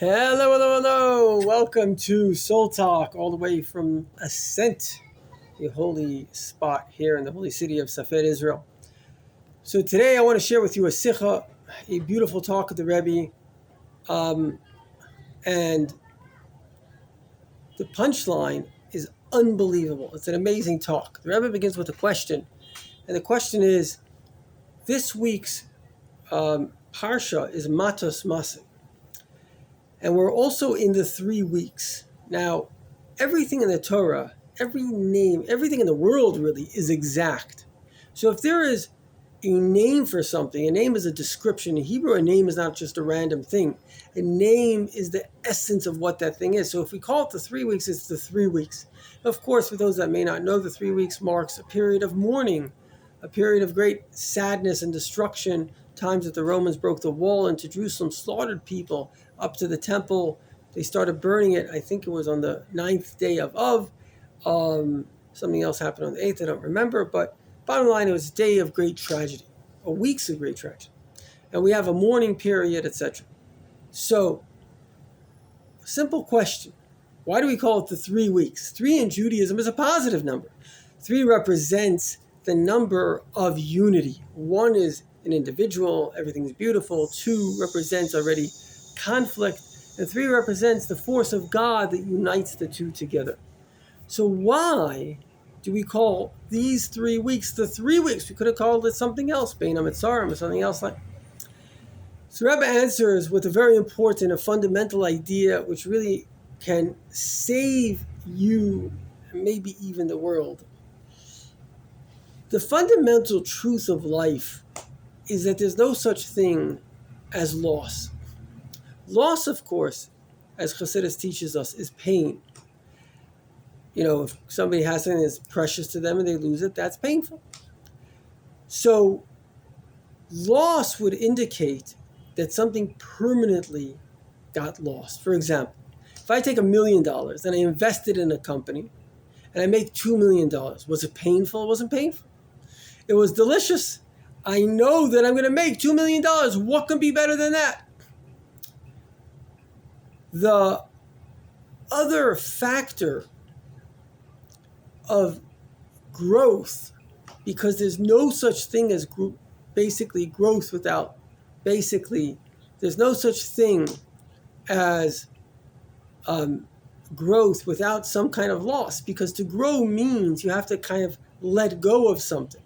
Hello, hello, hello. Welcome to SoulTalk, all the way from Ascent, the holy spot here in the holy city of Safed, Israel. So today I want to share with you a sikha, a beautiful talk of the Rebbe, and the punchline is unbelievable. It's an amazing talk. The Rebbe begins with a question, and the question is, this week's Parsha is Matos Maseh. And we're also in the 3 weeks. Now, everything in the Torah, every name, everything in the world really is exact. So if there is a name for something, a name is a description. In Hebrew, a name is not just a random thing. A name is the essence of what that thing is. So if we call it the 3 weeks, it's the 3 weeks. Of course, for those that may not know, the 3 weeks marks a period of mourning, a period of great sadness and destruction, times that the Romans broke the wall into Jerusalem, slaughtered people up to the temple. They started burning it. I think it was on the 9th day of Av. Something else happened on the 8th. I don't remember. But bottom line, it was a day of great tragedy, or weeks of great tragedy. And we have a mourning period, etc. So, simple question. Why do we call it the 3 weeks? 3 in Judaism is a positive number. 3 represents the number of unity. 1 is an individual, everything's beautiful. 2 represents already conflict. And 3 represents the force of God that unites the two together. So why do we call these 3 weeks the 3 weeks? We could have called it something else, Bein HaMetzarim, or something else like. So Rebbe answers with a very important, a fundamental idea which really can save you, and maybe even the world. The fundamental truth of life is that there's no such thing as loss. Loss, of course, as Chassidus teaches us, is pain. You know, if somebody has something that's precious to them and they lose it, that's painful. So, loss would indicate that something permanently got lost. For example, if I take $1 million and I invest it in a company and I make $2 million, was it painful? It wasn't painful. It was delicious. I know that I'm going to make $2 million. What can be better than that? The other factor of growth, because there's no such thing as basically growth without, there's no such thing as growth without some kind of loss, because to grow means you have to kind of let go of something.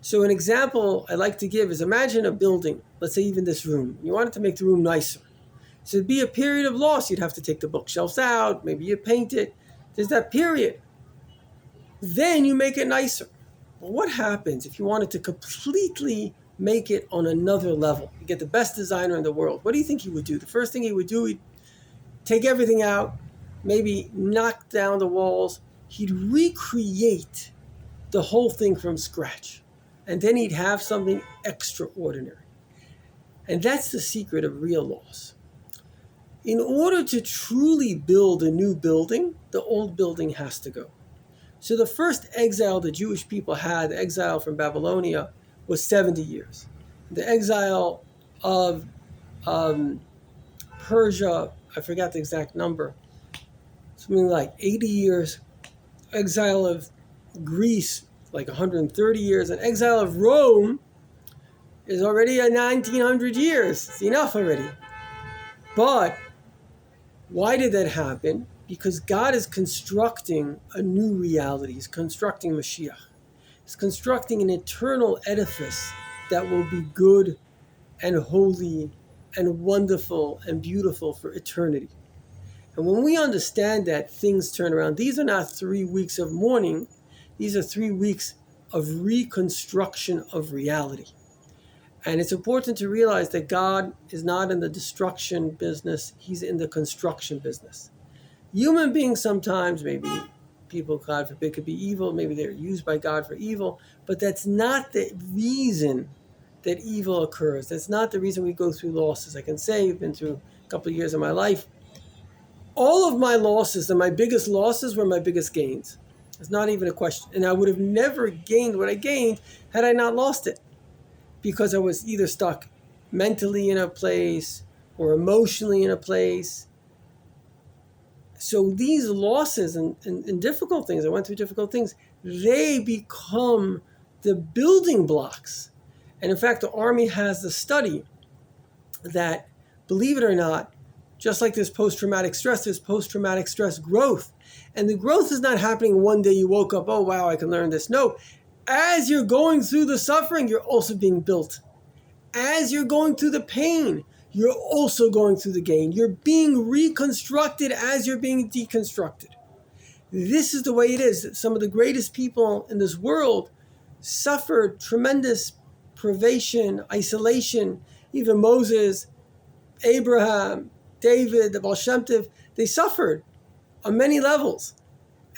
So an example I like to give is, imagine a building, let's say even this room. You wanted to make the room nicer. So it'd be a period of loss. You'd have to take the bookshelves out, maybe you paint it. There's that period. Then you make it nicer. Well, what happens if you wanted to completely make it on another level? You get the best designer in the world. What do you think he would do? The first thing he would do, he'd take everything out, maybe knock down the walls. He'd recreate the whole thing from scratch. And then he'd have something extraordinary. And that's the secret of real loss. In order to truly build a new building, the old building has to go. So the first exile the Jewish people had, the exile from Babylonia, was 70 years. The exile of Persia, I forgot the exact number, something like 80 years. Exile of Greece, like 130 years. And exile of Rome is already 1900 years. It's enough already. But why did that happen? Because God is constructing a new reality. He's constructing Mashiach. He's constructing an eternal edifice that will be good and holy and wonderful and beautiful for eternity. And when we understand that, things turn around. These are not 3 weeks of mourning. These are 3 weeks of reconstruction of reality. And it's important to realize that God is not in the destruction business. He's in the construction business. Human beings sometimes, maybe people, God forbid, could be evil. Maybe they're used by God for evil. But that's not the reason that evil occurs. That's not the reason we go through losses. I can say I've been through a couple of years of my life. All of my losses and my biggest losses were my biggest gains. It's not even a question. And I would have never gained what I gained had I not lost it. Because I was either stuck mentally in a place, or emotionally in a place. So these losses and difficult things, I went through difficult things, they become the building blocks. And in fact, the Army has the study that, believe it or not, just like there's post-traumatic stress growth. And the growth is not happening one day you woke up, oh, wow, I can learn this. No, as you're going through the suffering, you're also being built. As you're going through the pain, you're also going through the gain. You're being reconstructed as you're being deconstructed. This is the way it is. Some of the greatest people in this world suffered tremendous privation, isolation. Even Moses, Abraham, David, the Baal Shem Tov, they suffered on many levels.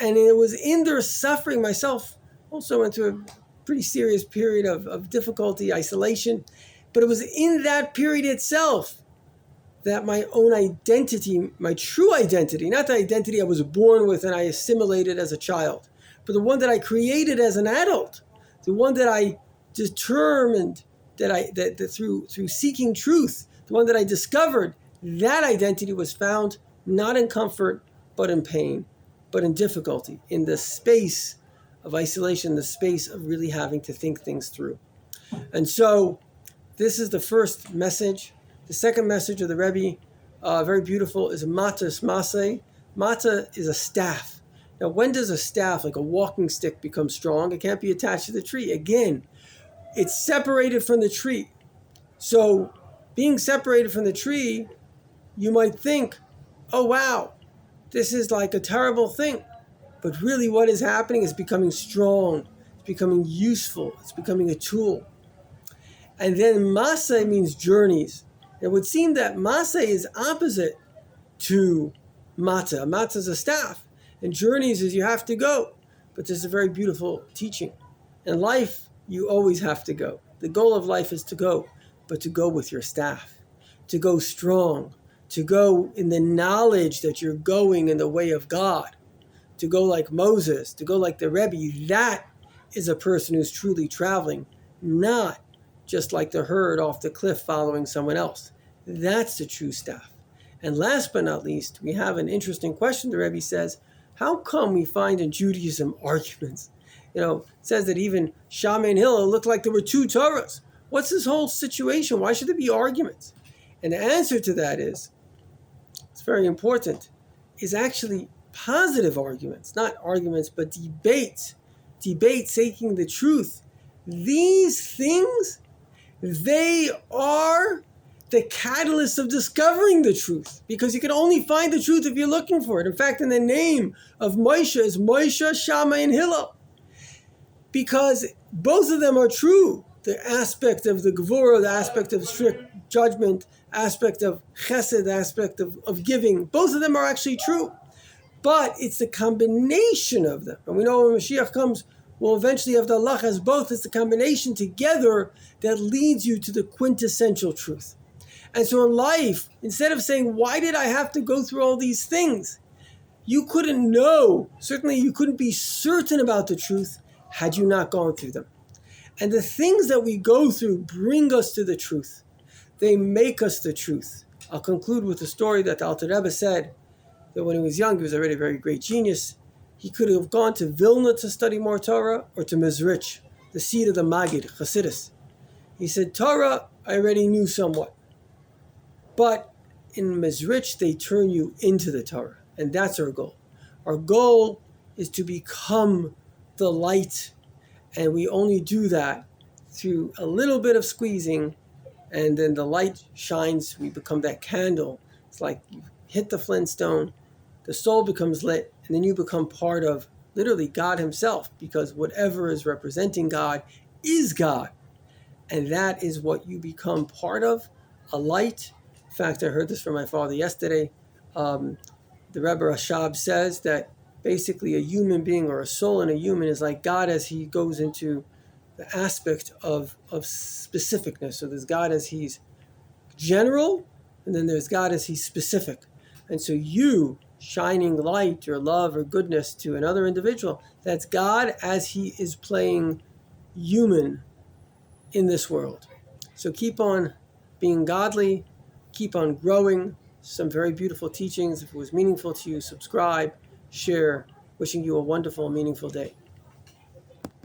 And it was in their suffering, myself also went through a pretty serious period of difficulty, isolation. But it was in that period itself that my own identity, my true identity, not the identity I was born with and I assimilated as a child, but the one that I created as an adult, the one that I determined that through seeking truth, the one that I discovered, that identity was found not in comfort, but in pain, but in difficulty, in the space of isolation, the space of really having to think things through. And so this is the first message. The second message of the Rebbe, very beautiful, is Matas Maseh. Mata is a staff. Now, when does a staff, like a walking stick, become strong? It can't be attached to the tree. Again, it's separated from the tree. So being separated from the tree, you might think, oh, wow, this is like a terrible thing. But really what is happening is becoming strong. It's becoming useful. It's becoming a tool. And then Maseh means journeys. It would seem that Maseh is opposite to Mata. Mata is a staff. And journeys is you have to go. But this is a very beautiful teaching. In life, you always have to go. The goal of life is to go, but to go with your staff, to go strong, to go in the knowledge that you're going in the way of God, to go like Moses, to go like the Rebbe. That is a person who's truly traveling, not just like the herd off the cliff following someone else. That's the true staff. And last but not least, we have an interesting question. The Rebbe says, how come we find in Judaism arguments? It says that even Shammai and Hillel looked like there were two Torahs. What's this whole situation? Why should there be arguments? And the answer to that is, it's very important, is actually positive arguments, not arguments, but debates. Debates seeking the truth. These things, they are the catalyst of discovering the truth, because you can only find the truth if you're looking for it. In fact, in the name of Moshe is Moshe, Shammai, and Hillel, because both of them are true. The aspect of the Gevurah, the aspect of strict judgment, aspect of chesed, the aspect of giving, both of them are actually true. But it's the combination of them. And we know when Mashiach comes, we'll eventually have the halach as both. It's the combination together that leads you to the quintessential truth. And so in life, instead of saying, why did I have to go through all these things? You couldn't know. Certainly you couldn't be certain about the truth had you not gone through them. And the things that we go through bring us to the truth. They make us the truth. I'll conclude with a story that the Alter Rebbe said that when he was young, he was already a very great genius. He could have gone to Vilna to study more Torah, or to Mezrich, the seat of the Magid, Chassidus. He said, Torah, I already knew somewhat. But in Mezrich, they turn you into the Torah. And that's our goal. Our goal is to become the light. And we only do that through a little bit of squeezing. And then the light shines. We become that candle. It's like you hit the flintstone. The soul becomes lit. And then you become part of literally God himself. Because whatever is representing God is God. And that is what you become part of. A light. In fact, I heard this from my father yesterday. The Rebbe Rashab says that basically a human being or a soul in a human is like God as he goes into the aspect of specificness. So there's God as he's general, and then there's God as he's specific. And so you shining light or love or goodness to another individual, that's God as he is playing human in this world. So keep on being godly, keep on growing. Some very beautiful teachings. If it was meaningful to you, subscribe, share. Wishing you a wonderful, meaningful day.